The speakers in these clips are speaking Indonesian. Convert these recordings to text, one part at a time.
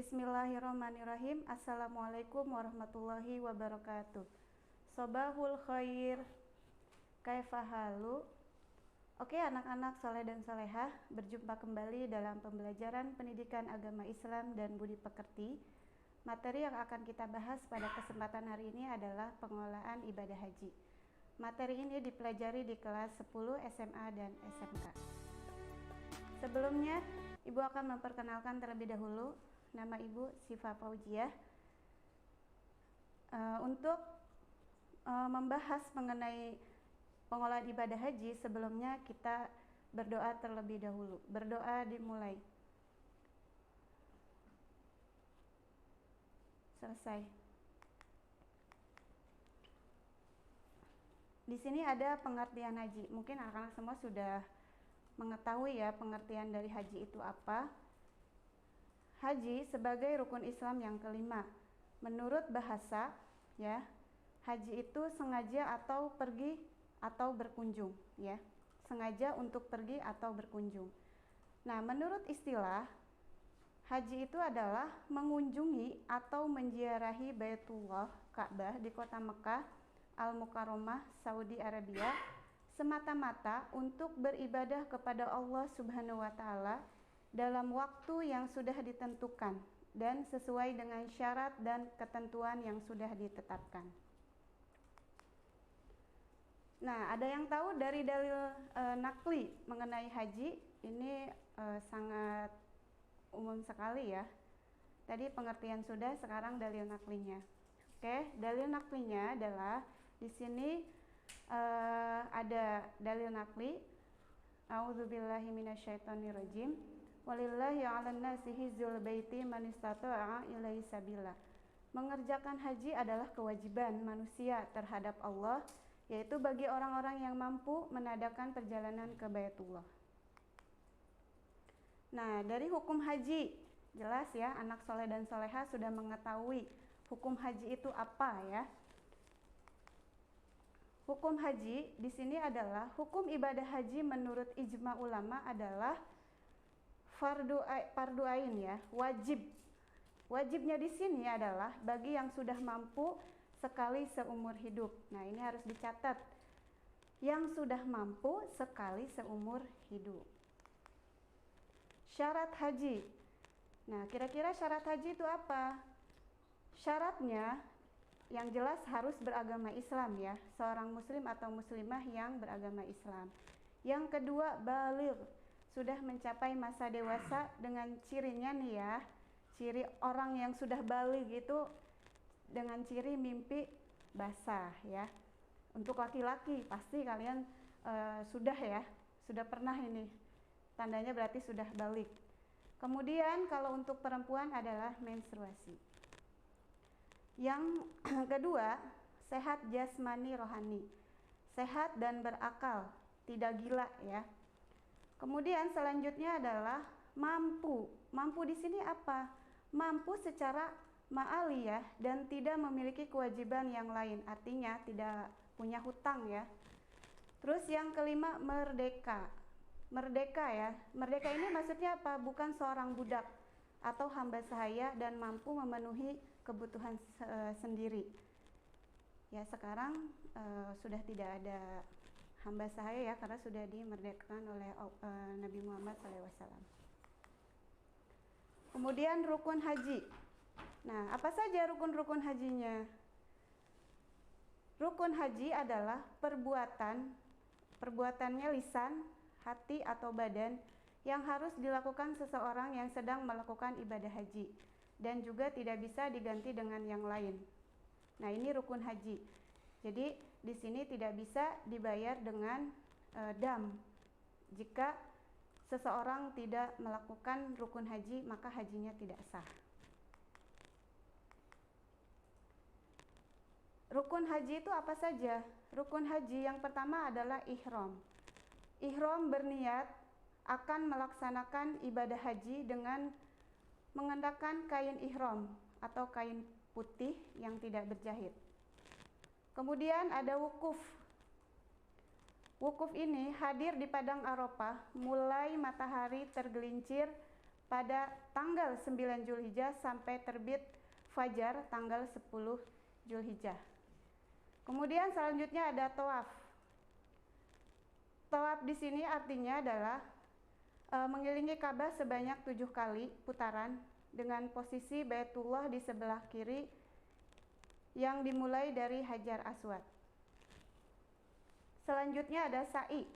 Bismillahirrahmanirrahim. Assalamualaikum warahmatullahi wabarakatuh. Sobahul khair. Kaifahalu. Oke anak-anak soleh dan solehah, berjumpa kembali dalam pembelajaran pendidikan agama Islam dan budi pekerti. Materi yang akan kita bahas pada kesempatan hari ini adalah pengelolaan ibadah haji. Materi ini dipelajari di kelas 10 SMA dan SMK. Sebelumnya, Ibu akan memperkenalkan terlebih dahulu. Nama Ibu Sifa Faujiah. Untuk membahas mengenai pengelolaan ibadah haji, sebelumnya kita berdoa terlebih dahulu. Berdoa dimulai. Selesai. Di sini ada pengertian haji. Mungkin anak-anak semua sudah mengetahui ya pengertian dari haji itu apa. Haji sebagai rukun Islam yang kelima. Menurut bahasa, ya, haji itu sengaja atau pergi atau berkunjung, ya. Sengaja untuk pergi atau berkunjung. Nah, menurut istilah, haji itu adalah mengunjungi atau menziarahi Baitullah Ka'bah di kota Mekah Al-Mukarramah, Saudi Arabia, semata-mata untuk beribadah kepada Allah Subhanahu wa taala dalam waktu yang sudah ditentukan dan sesuai dengan syarat dan ketentuan yang sudah ditetapkan. Nah, ada yang tahu dari dalil nakli mengenai haji? Ini sangat umum sekali ya. Tadi pengertian sudah, sekarang dalil naklinya. Oke, dalil naklinya adalah di sini ada dalil nakli. A'udzubillahi minasyaitonirrajim. Walillahi 'alan nasi hijjul baiti man istata'a ilaihi sabila. Mengerjakan haji adalah kewajiban manusia terhadap Allah, yaitu bagi orang-orang yang mampu menadakan perjalanan ke Baitullah. Nah, dari hukum haji, jelas ya, anak soleh dan soleha sudah mengetahui hukum haji itu apa ya. Hukum haji di sini adalah hukum ibadah haji menurut ijma ulama adalah fardu ain ya, wajib. Wajibnya di sini adalah bagi yang sudah mampu sekali seumur hidup. Nah, ini harus dicatat. Yang sudah mampu sekali seumur hidup. Syarat haji. Nah, kira-kira syarat haji itu apa? Syaratnya yang jelas harus beragama Islam ya, seorang muslim atau muslimah yang beragama Islam. Yang kedua, baligh, sudah mencapai masa dewasa. Dengan cirinya nih ya, ciri orang yang sudah baligh itu dengan ciri mimpi basah ya. Untuk laki-laki pasti kalian sudah ya, sudah pernah ini, tandanya berarti sudah baligh. Kemudian kalau untuk perempuan adalah menstruasi. Yang kedua, sehat jasmani rohani, sehat dan berakal, tidak gila ya. Kemudian selanjutnya adalah mampu. Mampu di sini apa? Mampu secara ma'aliyah dan tidak memiliki kewajiban yang lain, artinya tidak punya hutang ya. Terus yang kelima, merdeka. Merdeka ya. Merdeka ini maksudnya apa? Bukan seorang budak atau hamba sahaya dan mampu memenuhi kebutuhan sendiri. Ya, sekarang sudah tidak ada hamba sahaya ya, karena sudah dimerdekakan oleh Nabi Muhammad SAW. Kemudian rukun haji. Nah, apa saja rukun-rukun hajinya? Rukun haji adalah perbuatannya lisan, hati atau badan yang harus dilakukan seseorang yang sedang melakukan ibadah haji dan juga tidak bisa diganti dengan yang lain. Nah, ini rukun haji. Jadi di sini tidak bisa dibayar dengan dam. Jika seseorang tidak melakukan rukun haji, maka hajinya tidak sah. Rukun haji itu apa saja? Rukun haji yang pertama adalah ihram. Ihram berniat akan melaksanakan ibadah haji dengan mengenakan kain ihram atau kain putih yang tidak berjahit. Kemudian ada wukuf. Wukuf ini hadir di padang Arafah mulai matahari tergelincir pada tanggal 9 Zulhijjah sampai terbit fajar tanggal 10 Zulhijjah. Kemudian selanjutnya ada tawaf. Tawaf di sini artinya adalah mengelilingi Ka'bah sebanyak 7 kali putaran dengan posisi Baitullah di sebelah kiri yang dimulai dari Hajar Aswad. Selanjutnya ada sa'i.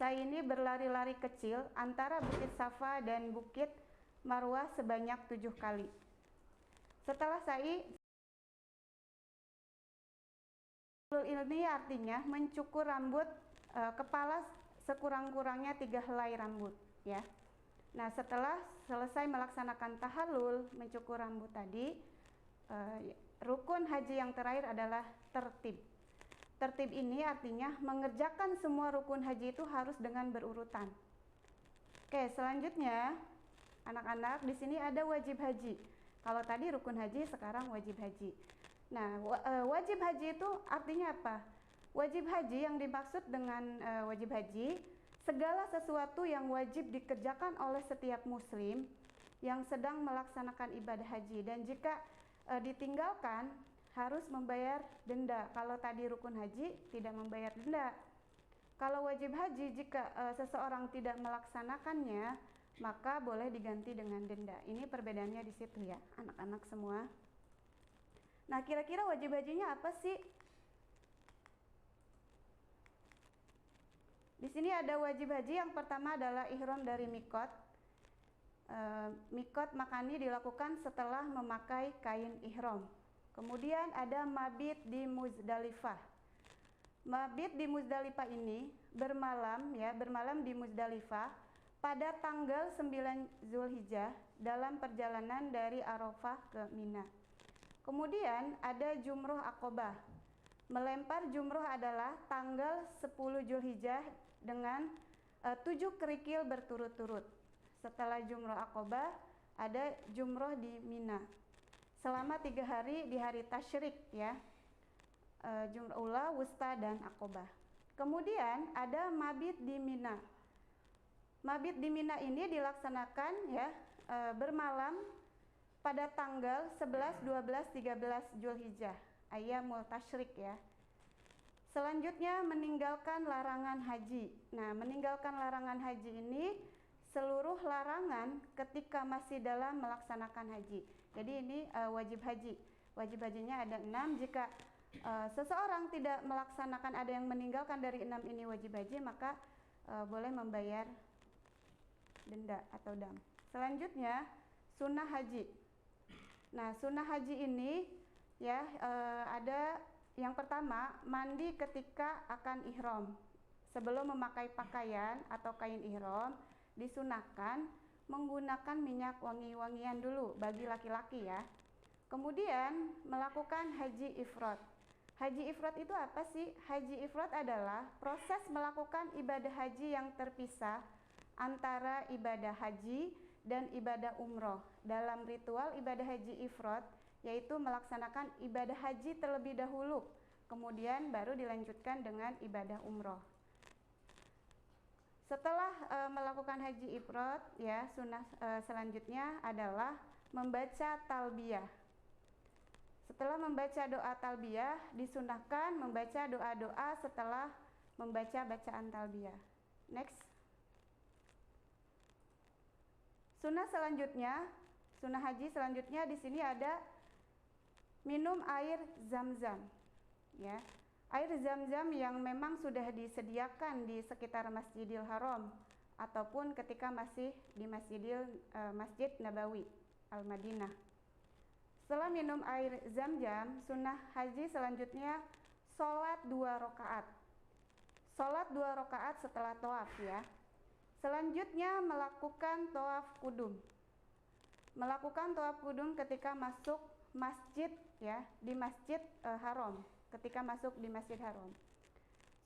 Sa'i ini berlari-lari kecil antara Bukit Safa dan Bukit Marwah sebanyak 7 kali. Setelah sa'i, ini artinya mencukur rambut kepala sekurang-kurangnya 3 helai rambut, ya. Nah, setelah selesai melaksanakan tahallul, mencukur rambut tadi, rukun haji yang terakhir adalah tertib. Tertib ini artinya mengerjakan semua rukun haji itu harus dengan berurutan. Oke, selanjutnya anak-anak di sini ada wajib haji. Kalau tadi rukun haji, sekarang wajib haji. Nah, wajib haji itu artinya apa? Wajib haji yang dimaksud dengan wajib haji, segala sesuatu yang wajib dikerjakan oleh setiap muslim yang sedang melaksanakan ibadah haji, dan jika ditinggalkan harus membayar denda. Kalau tadi rukun haji tidak membayar denda. Kalau wajib haji, jika seseorang tidak melaksanakannya, maka boleh diganti dengan denda. Ini perbedaannya di situ ya, anak-anak semua. Nah, kira-kira wajib hajinya apa sih? Di sini ada wajib haji yang pertama adalah ihram dari mikot. Mikot makani dilakukan setelah memakai kain ihram. Kemudian ada mabit di Muzdalifah. Mabit di Muzdalifah ini bermalam di Muzdalifah pada tanggal 9 Zulhijjah dalam perjalanan dari Arafah ke Mina. Kemudian ada jumroh Aqobah. Melempar jumroh adalah tanggal 10 Zulhijjah dengan 7 kerikil berturut-turut. Setelah jumroh Aqobah ada jumroh di Mina selama 3 hari di hari tasyrik, ya, jumroh ula, wusta, dan Aqobah. Kemudian ada mabit di Mina. Mabit di Mina ini dilaksanakan ya bermalam pada tanggal 11, 12, 13 Zulhijjah, ayyamul tasyrik ya. Selanjutnya meninggalkan larangan haji. Nah, meninggalkan larangan haji ini seluruh larangan ketika masih dalam melaksanakan haji. Jadi ini wajib haji. Wajib hajinya ada 6. Jika seseorang tidak melaksanakan, ada yang meninggalkan dari 6 ini wajib haji, maka boleh membayar denda atau dam. Selanjutnya sunnah haji. Nah, sunnah haji ini ya ada yang pertama, mandi ketika akan ihram. Sebelum memakai pakaian atau kain ihram, disunahkan menggunakan minyak wangi-wangian dulu bagi laki-laki ya. Kemudian melakukan haji ifrad. Haji ifrad itu apa sih? Haji ifrad adalah proses melakukan ibadah haji yang terpisah antara ibadah haji dan ibadah umroh. Dalam ritual ibadah haji ifrad, yaitu melaksanakan ibadah haji terlebih dahulu, kemudian baru dilanjutkan dengan ibadah umroh. Setelah melakukan haji ifrad, ya, sunnah selanjutnya adalah membaca talbiyah. Setelah membaca doa talbiyah, disunahkan membaca doa-doa setelah membaca bacaan talbiyah. Next. Sunnah selanjutnya, sunnah haji selanjutnya di sini ada minum air zam-zam, ya. Air zam-zam yang memang sudah disediakan di sekitar Masjidil Haram ataupun ketika masih di Masjid Nabawi Al-Madinah. Setelah minum air zam-zam, sunnah haji selanjutnya sholat 2 rakaat. Sholat 2 rakaat setelah tawaf ya. Selanjutnya melakukan tawaf kudum. Melakukan tawaf kudum ketika masuk masjid ya, di Masjid Haram. Ketika masuk di Masjid Haram.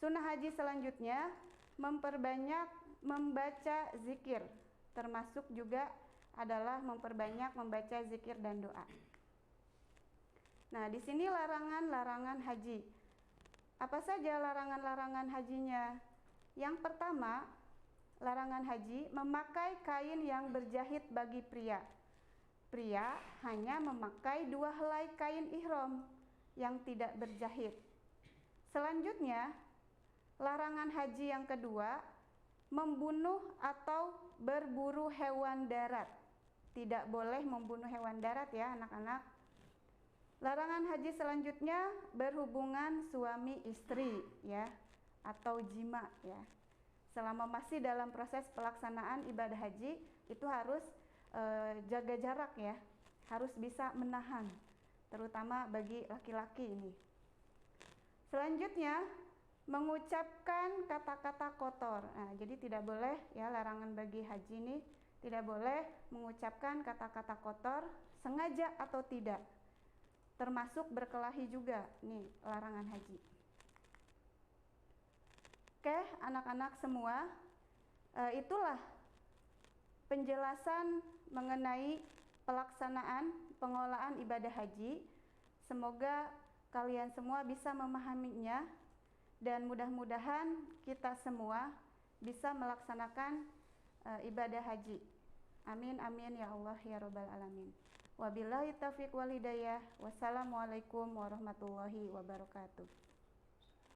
Sunnah haji selanjutnya memperbanyak membaca zikir, termasuk juga adalah memperbanyak membaca zikir dan doa. Nah, di sini larangan-larangan haji. Apa saja larangan-larangan hajinya? Yang pertama, larangan haji memakai kain yang berjahit bagi pria. Pria hanya memakai 2 helai kain ihram yang tidak berjahit. Selanjutnya, larangan haji yang kedua, membunuh atau berburu hewan darat. Tidak boleh membunuh hewan darat ya anak-anak. Larangan haji selanjutnya, berhubungan suami istri ya, atau jima ya. Selama masih dalam proses pelaksanaan ibadah haji, itu harus jaga jarak ya, harus bisa menahan, terutama bagi laki-laki ini. Selanjutnya, mengucapkan kata-kata kotor. Nah, jadi tidak boleh ya, larangan bagi haji ini tidak boleh mengucapkan kata-kata kotor sengaja atau tidak. Termasuk berkelahi juga nih larangan haji. Oke, anak-anak semua, itulah penjelasan mengenai pelaksanaan pengelolaan ibadah haji. Semoga kalian semua bisa memahaminya dan mudah-mudahan kita semua bisa melaksanakan ibadah haji. Amin amin ya Allah ya rabbal alamin. Wabillahi taufiq wal hidayah. Wassalamualaikum warahmatullahi wabarakatuh.